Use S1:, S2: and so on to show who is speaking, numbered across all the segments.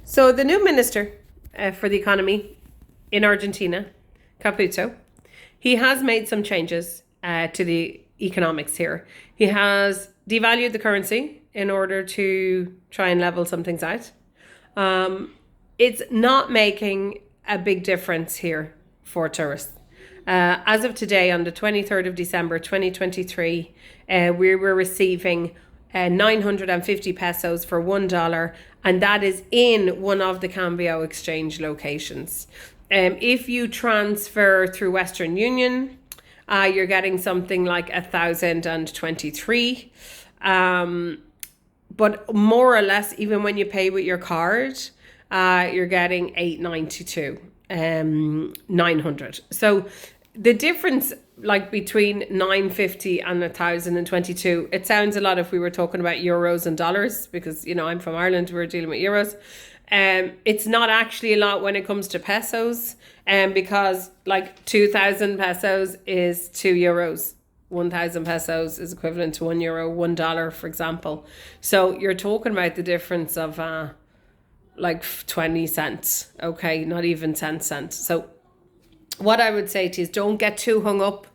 S1: So the new minister for the economy in Argentina, Caputo, he has made some changes to the economics here. He has devalued the currency in order to try and level some things out. It's not making a big difference here for tourists. As of today, on the 23rd of December 2023, we were receiving 950 pesos for $1, and that is in one of the Cambio exchange locations. If you transfer through Western Union, you're getting something like 1,023. But more or less, even when you pay with your card, you're getting 892, 900. So the difference, like between 950 and 1,022, it sounds a lot if we were talking about euros and dollars, because I'm from Ireland, we're dealing with euros. It's not actually a lot when it comes to pesos, because like 2,000 pesos is €2. 1,000 pesos is equivalent to €1, $1, for example. So you're talking about the difference of like 20 cents, okay, not even 10 cents. So what I would say to you is don't get too hung up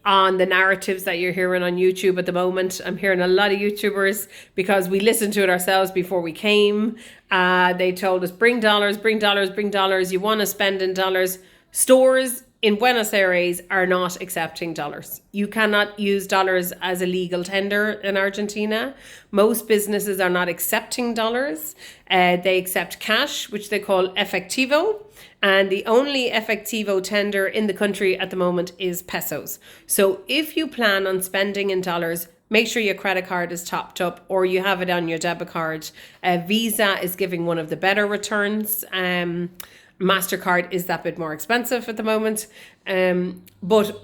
S1: on the narratives that you're hearing on YouTube at the moment. I'm hearing a lot of YouTubers, because we listened to it ourselves before we came. They told us, bring dollars, bring dollars, bring dollars. You want to spend in dollars. Stores in Buenos Aires are not accepting dollars. You cannot use dollars as a legal tender in Argentina. Most businesses are not accepting dollars. They accept cash, which they call efectivo. And the only efectivo tender in the country at the moment is pesos. So if you plan on spending in dollars, make sure your credit card is topped up or you have it on your debit card. Visa is giving one of the better returns. MasterCard is that bit more expensive at the moment. But,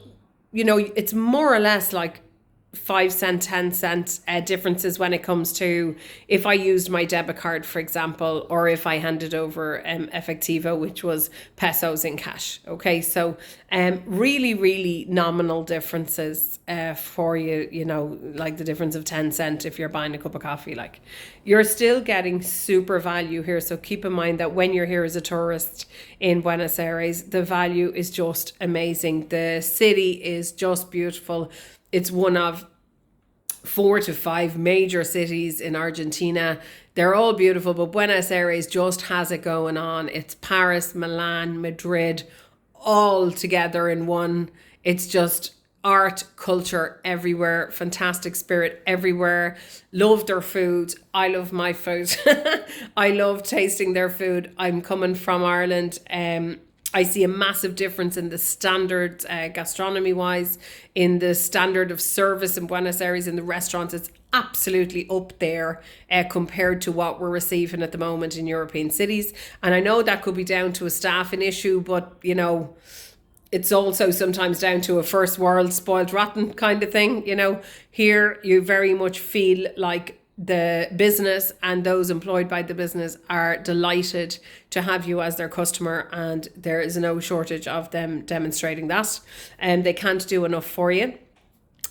S1: it's more or less like 5 cent, 10 cent differences when it comes to if I used my debit card, for example, or if I handed over efectivo, which was pesos in cash. Okay, so really, really nominal differences for you, like the difference of 10 cent if you're buying a cup of coffee. Like, you're still getting super value here. So keep in mind that when you're here as a tourist in Buenos Aires, the value is just amazing. The city is just beautiful. It's one of 4 to 5 major cities in Argentina. They're all beautiful, but Buenos Aires just has it going on. It's Paris, Milan, Madrid, all together in one. It's just art, culture everywhere, fantastic spirit everywhere. Love their food. I love my food. I love tasting their food. I'm coming from Ireland. I see a massive difference in the standard gastronomy wise, in the standard of service in Buenos Aires, in the restaurants. It's absolutely up there compared to what we're receiving at the moment in European cities. And I know that could be down to a staffing issue, but it's also sometimes down to a first world spoiled rotten kind of thing. Here you very much feel like the business and those employed by the business are delighted to have you as their customer, and there is no shortage of them demonstrating that. And they can't do enough for you.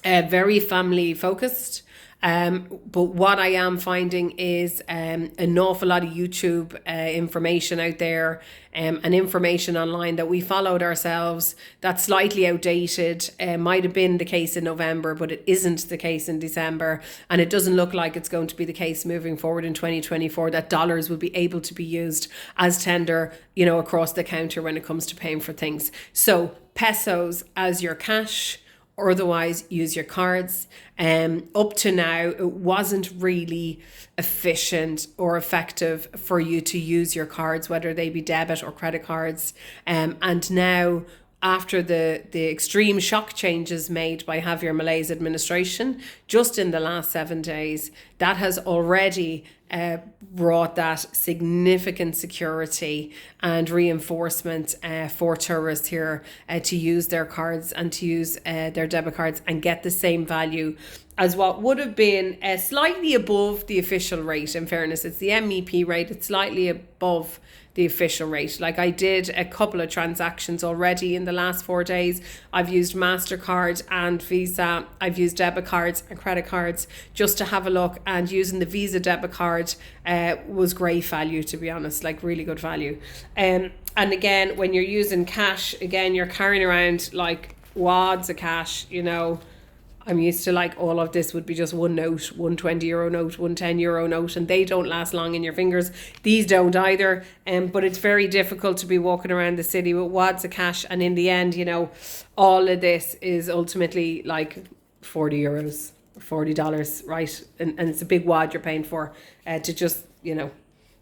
S1: Very family focused. But what I am finding is an awful lot of YouTube information out there, and information online that we followed ourselves that's slightly outdated. Might have been the case in November, but it isn't the case in December. And it doesn't look like it's going to be the case moving forward in 2024, that dollars will be able to be used as tender, across the counter when it comes to paying for things. So pesos as your cash, or otherwise use your cards. Up to now, it wasn't really efficient or effective for you to use your cards, whether they be debit or credit cards. And now, after the extreme shock changes made by Javier Milei's administration, just in the last 7 days, that has already brought that significant security and reinforcement for tourists here to use their cards and to use their debit cards and get the same value as what would have been slightly above the official rate. In fairness, it's the MEP rate, it's slightly above the official rate. Like, I did a couple of transactions already in the last 4 days. I've used MasterCard and Visa. I've used debit cards and credit cards just to have a look, and using the Visa debit card card was great value, to be honest, like really good value. And again, when you're using cash, again, you're carrying around like wads of cash, you know. I'm used to like all of this would be just one note, one €20 note, one €10 note, and they don't last long in your fingers. These don't either. But it's very difficult to be walking around the city with wads of cash. And in the end, you know, all of this is ultimately like €40, $40, right? And it's a big wad you're paying for to just, you know,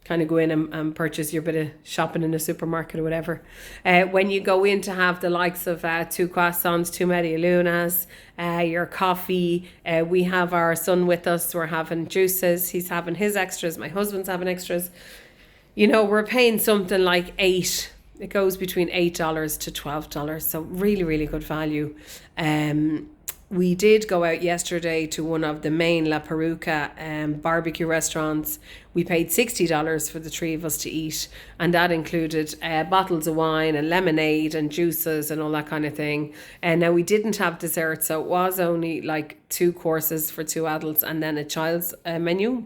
S1: kind of go in and purchase your bit of shopping in a supermarket or whatever. When you go in to have the likes of 2 croissants, 2 media lunas, your coffee, we have our son with us, we're having juices, he's having his extras, my husband's having extras. You know, we're paying something like $8. It goes between $8 to $12. So really, really good value. We did go out yesterday to one of the main La Peruca barbecue restaurants. We paid $60 for the 3 of us to eat, and that included bottles of wine and lemonade and juices and all that kind of thing. And now we didn't have dessert, so it was only like 2 courses for 2 adults and then a child's menu.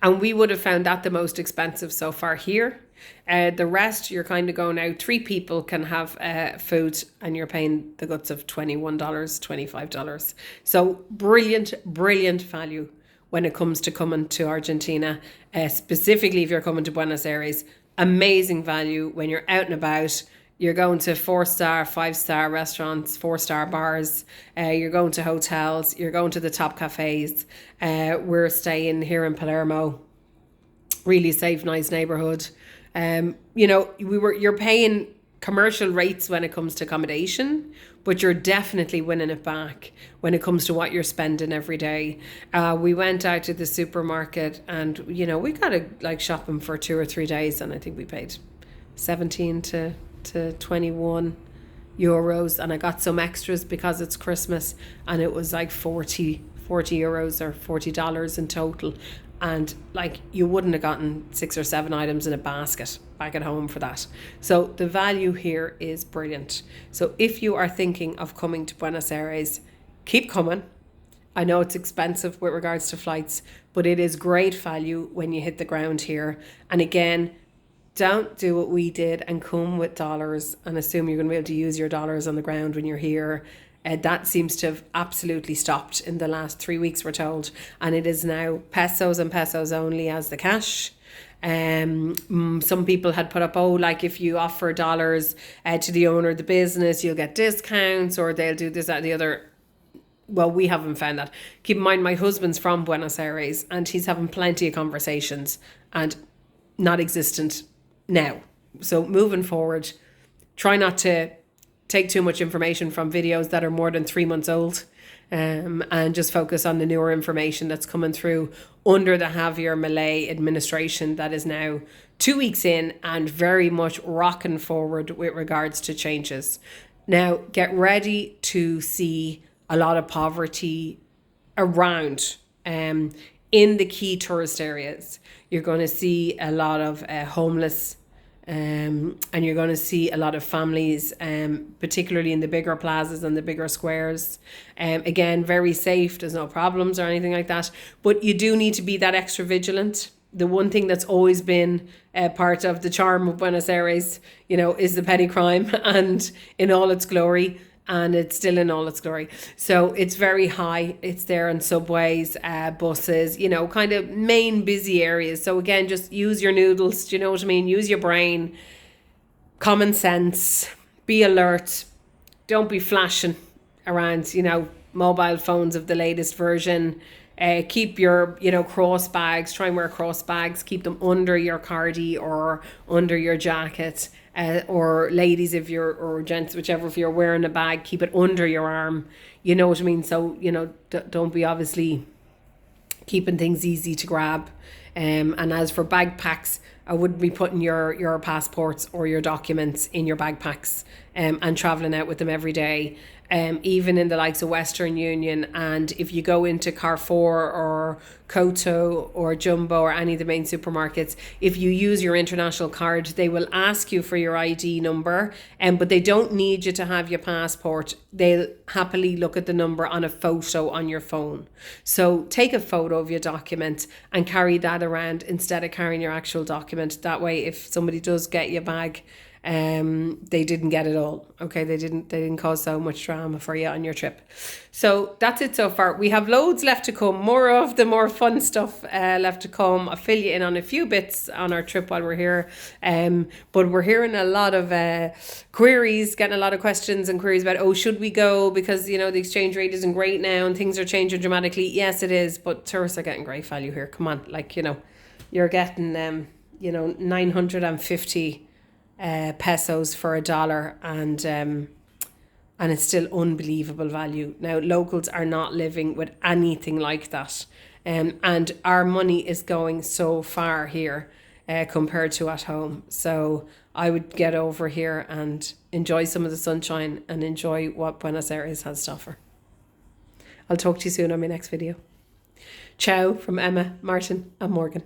S1: And we would have found that the most expensive so far here. The rest, you're kind of going out. 3 people can have food and you're paying the guts of $21, $25. So brilliant value when it comes to coming to Argentina, specifically if you're coming to Buenos Aires. Amazing value when you're out and about. You're going to 4-star, 5-star restaurants, 4-star bars. You're going to hotels. You're going to the top cafes. We're staying here in Palermo. Really safe, nice neighborhood. You know, you're paying commercial rates when it comes to accommodation, but you're definitely winning it back when it comes to what you're spending every day. We went out to the supermarket and, you know, we got like shopping for 2 or 3 days, and I think we paid 17 to 21 euros, and I got some extras because it's Christmas, and it was like 40 euros or $40 in total. And like you wouldn't have gotten 6 or 7 items in a basket back at home for that. So the value here is brilliant. So if you are thinking of coming to Buenos Aires, keep coming. I know it's expensive with regards to flights, but it is great value when you hit the ground here. And again, don't do what we did and come with dollars and assume you're going to be able to use your dollars on the ground when you're here. That seems to have absolutely stopped in the last 3 weeks, we're told. And it is now pesos and pesos only as the cash. Some people had put up, like if you offer dollars to the owner of the business, you'll get discounts, or they'll do this, that, and the other. Well, we haven't found that. Keep in mind, my husband's from Buenos Aires and he's having plenty of conversations and not existent now. So moving forward, try not to take too much information from videos that are more than 3 months old, and just focus on the newer information that's coming through under the Javier Milei administration that is now 2 weeks in and very much rocking forward with regards to changes. Now, get ready to see a lot of poverty around in the key tourist areas. You're going to see a lot of homeless, and you're going to see a lot of families, particularly in the bigger plazas and the bigger squares. Again, very safe. There's no problems or anything like that. But you do need to be that extra vigilant. The one thing that's always been part of the charm of Buenos Aires, you know, is the petty crime and in all its glory. And it's still in all its glory. So it's very high. It's there on subways, buses, you know, kind of main busy areas. So again, just use your noodles. Do you know what I mean? Use your brain, common sense, be alert. Don't be flashing around, you know, mobile phones of the latest version. Keep your, you know, cross bags. Try and wear cross bags. Keep them under your cardi or under your jacket. Or ladies, if you're, or gents, whichever, if you're wearing a bag, keep it under your arm. You know what I mean? So, you know, don't be obviously keeping things easy to grab. And as for backpacks, I wouldn't be putting your passports or your documents in your backpacks and traveling out with them every day. even in the likes of Western Union. And if you go into Carrefour or Koto or Jumbo or any of the main supermarkets, if you use your international card, they will ask you for your ID number, but they don't need you to have your passport. They'll happily look at the number on a photo on your phone. So take a photo of your document and carry that around instead of carrying your actual document. That way, if somebody does get your bag, they didn't get it all. Okay, they didn't cause so much drama for you on your trip. So that's it so far. We have loads left to come, more of the more fun stuff left to come. I'll fill you in on a few bits on our trip while we're here, but we're hearing a lot of queries, getting a lot of questions and queries about, oh, should we go because the exchange rate isn't great now and things are changing dramatically. Yes, it is, but tourists are getting great value here. Come on, you're getting 950 pesos for $1, and it's still unbelievable value. Now, locals are not living with anything like that, and our money is going so far here compared to at home. So I would get over here and enjoy some of the sunshine and enjoy what Buenos Aires has to offer. I'll talk to you soon on my next video. Ciao from Emma, Martin and Morgan.